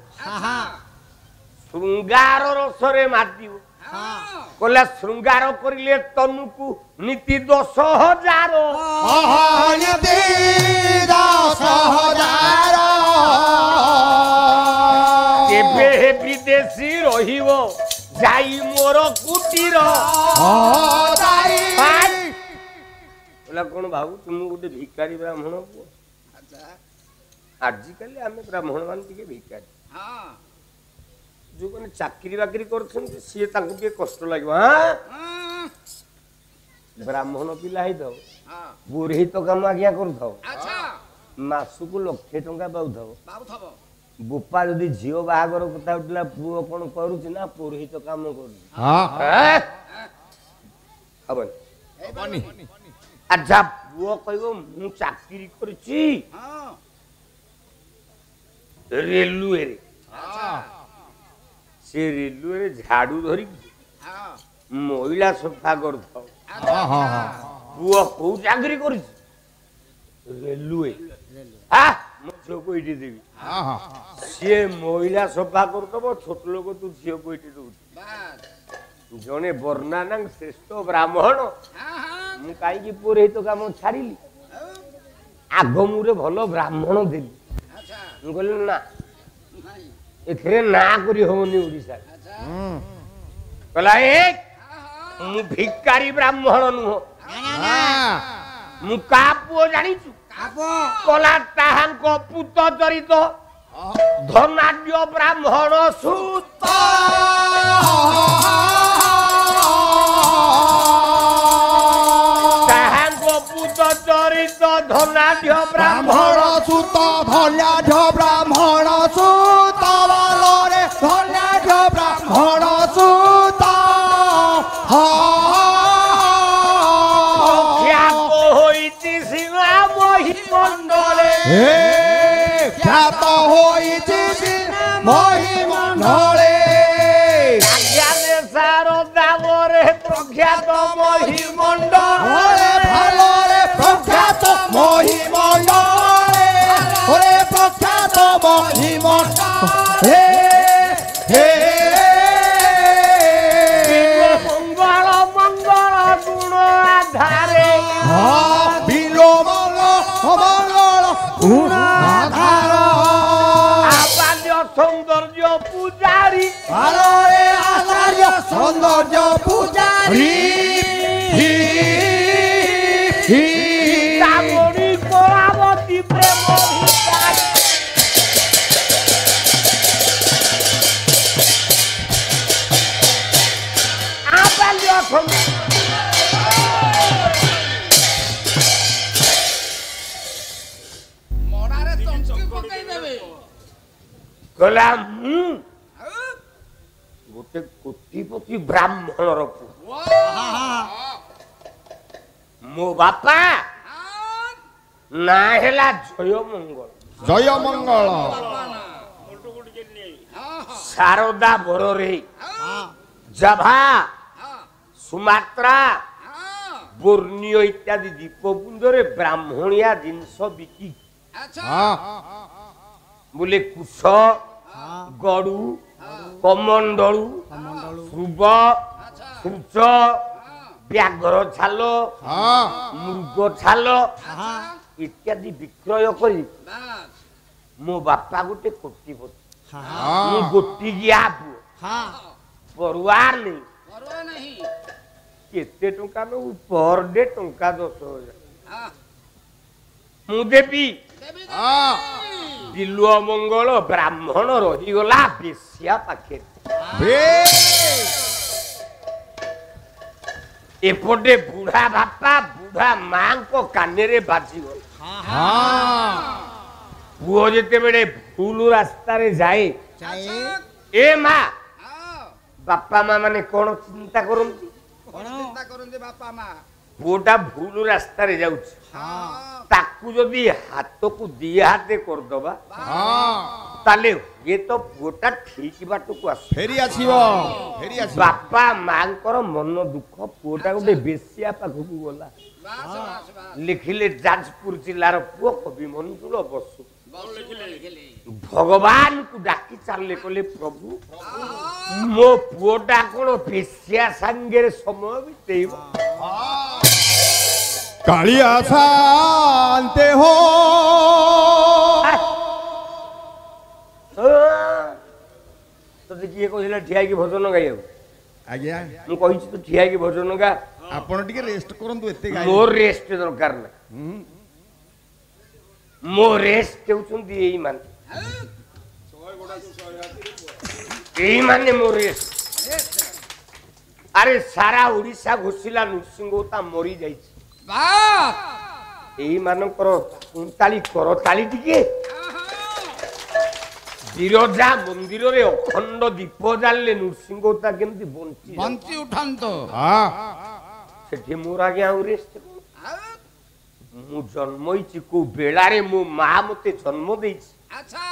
ଶୃଙ୍ଗାର ରସରେ ମାତିବ କହିଲା ଶୃଙ୍ଗାର କରିଲେ ତନୁକୁ ନୀତି 10,000 କେବେ ବିଦେଶୀ ରହିବ ଯାଇ ମୋର କୁଟୀର କହିଲା କଣ ଭାବୁ ତୁମ ଗୋଟେ ଭିକାରୀ ବ୍ରାହ୍ମଣ ପୁଅ ଆଜିକାଲି ଆମେ ବ୍ରାହ୍ମଣ ମାନେ ଟିକେ ଭିକାରୀ ଯୋଉମାନେ ଚାକିରି ବାକିରି କରୁଛନ୍ତି ସିଏ ତାଙ୍କୁ ଟିକେ କଷ୍ଟ ଲାଗିବ ବ୍ରାହ୍ମଣ ପିଲା ହେଇଥାଉ ପୁରୋହିତ କାମ ଆଜ୍ଞା କରୁଥାଉ ମାସକୁ 1,00,000 ଟଙ୍କା ପାଉଥାଉ ବୋପା ଯଦି ଝିଅ ବାହାଘର କଥା ଉଠିଲା ପୁଅ କଣ କରୁଛି ନା ପୁରୋହିତ କାମ କରୁଛି ଆଚ୍ଛା ପୁଅ କହିବ ମୁଁ ଚାକିରି କରିଛି ରେଲୱେରେ ସେ ରେଲୱେରେ ଝାଡୁ ଧରିକି ମହିଳା ସଫା କରୁଥାଉ ପୁଅ କୋଉ ଚାକିରି କରିଛି ରେଲୱେ ମୋ ଝିଅକୁ ଏଇଠି ଦେବି ସିଏ ମହିଳା ସଫା କରୁଥିବ ଛୋଟ ଲୋକ ତୁ ଝିଅକୁ ଏଇଠି ଦଉଛୁ ଜଣେ ବର୍ଣ୍ଣାନାଂ ଶ୍ରେଷ୍ଠ ବ୍ରାହ୍ମଣ ମୁଁ କାହିଁକି ପୁରୋହିତ କାମ ଛାଡ଼ିଲି ଆଗ ମୁରେ ଭଲ ବ୍ରାହ୍ମଣ ଦେଲି ମୁଁ କହିଲି ନା ଏଥିରେ ନାଁ କରି ହବନି ଓଡିଶା କହିଲା ମୁଁ ଭିକାରୀ ବ୍ରାହ୍ମଣ ନୁହଁ ମୁଁ କା ପୁଅ ଜାଣିଛୁ କଲା ତାହାଙ୍କ ପୁତ ଚରିତ ଧନାଢ୍ୟ ବ୍ରାହ୍ମଣ ସୁତ ତାହାଙ୍କ ପୁତ ଚରିତ ଧନାଢ୍ୟ ବ୍ରାହ୍ମଣ ସୁତ ଧନାଢ୍ୟ ବ୍ରାହ୍ମଣ ସୁତ ବଲରେ ଧନାଢ୍ୟ ବ୍ରାହ୍ମଣ ସୁତ हे ख्यात होइछि महिमण्डले आज्ञाने शारदा मोरे प्रख्यात महिमण्डले ভালরে প্রখ্যাত महिमण्डले ওরে প্রখ্যাত महिमण्डले हे मंगल मंगल गुण आधारे বিলো মঙ্গল গুণাধার आचार्य सौंदर्य पूजारी ভালরে আচার্য সৌন্দর্য পূজারী सीतामणि कोरावती प्रेम भिखारी आचार्य ମଡ଼ାରେ ତଣ୍ଟି ପକେଇ ଦେବେ गला गोटे कोटिपति ब्राह्मणर पुଅ मो बापा ना हेला जय मंगल জয় মঙ্গল शारदा बररे जाभा सुमात्रा बोर्नियो इत्यादि द्वीपपुंजरे ब्राह्मणिया जिनस बिकी बोले कुश गड़ू कमंडलू श्रुब सूच व्याघ्र छाल मृग छाल इत्यादि विक्रय करी मो बापा गोटे कोटिपति मु गोटी गिया परुआर नहीं ପରୱା ନାହିଁ केते टंका नो पर डे टंका 10,000 मु देवी ଦେବି दिलुआ मंगल ब्राह्मण रही गला बेसिया पाखे एपटे बुढ़ा बापा बुढ़ा मां को काने रे बाजी गला पुओ जेते बेले भूल रास्ता रे जाए ए मां बापा मां माने कोन चिंता करंती ଚିନ୍ତା କରନ୍ତି ବାପା ମା पुओटा भूल रास्ता रे जाउछ ताकू जदि हाथ को दी हाथे कर दबा ताले ये तो पुओटा ठीक बाटू को आस ফেরি আসিব ফেরি আসিব बापा मांकर मन दुख पुओटा गोटे बेसिया पाखकू गला ବାସ୍ ବାସ୍ ବାସ୍ लिखिले जाजपुर जिलार पुओ कवि मंजुल बसु ଲେଖିଲେ भगवान को डाकी चाले कले प्रभु मो पुओटा कोन बेसिया संगे समय बितेइब কালিয়া শান্তে হো तोते किए कहला ठिया की भजन गाइब আজ্ঞা मु कहिछि तो ठिया की भजन गा ଆପଣ ଟିକେ ରେଷ୍ଟ କରନ୍ତୁ ଏତେ ଗାଈ मोर रेस्ट दरकार ना मो रेस्ट हेउछंती एई मान एई माने मो रेस्ट अरे सारा ओडिसा घोषिला नृसिंहता मरी जाइछि ବାସ୍ एई मानकर कुंताली करताली टिके बिरजा मंदिर रे अखंड दीप जाले नृसिंहता केमती बंची ବଞ୍ଚି ଉଠାନ୍ତୁ सेठी मोर आगे आउ रेस्ट मु जन्म होइछि को बेला रे मो मा मते जन्म देइछि ଆଚ୍ଛା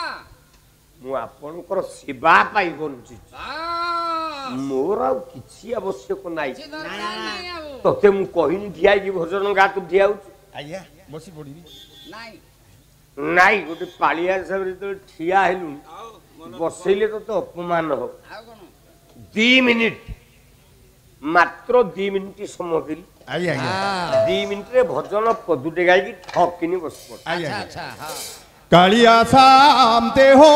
मु आपनकर सेवा पाई बंची ବାସ୍ मोर आ किछि आवश्यक नाइ କିଛି ଦରକାର ନାହିଁ ଆଉ तते मु कहिनी ठिया की भजन गा तू ठिया होछ ଆଜ୍ଞା ବସି ପଡ଼ିବି ନାହିଁ नाइ गोटे पालिया सब तो ठिया हेलु बसैले तो अपमान हो ଆଉ କ'ଣ 2 मिनिट मात्र 2 मिनिट समय दिली ଆଜ୍ଞା ଆଜ୍ଞା 2 मिनिट रे भजन पदुटे गाई की ठकिनी बस पड़ ଆଜ୍ଞା ଆଚ୍ଛା ହଁ କାଳିଆ ଶାନ୍ତେ ହୋ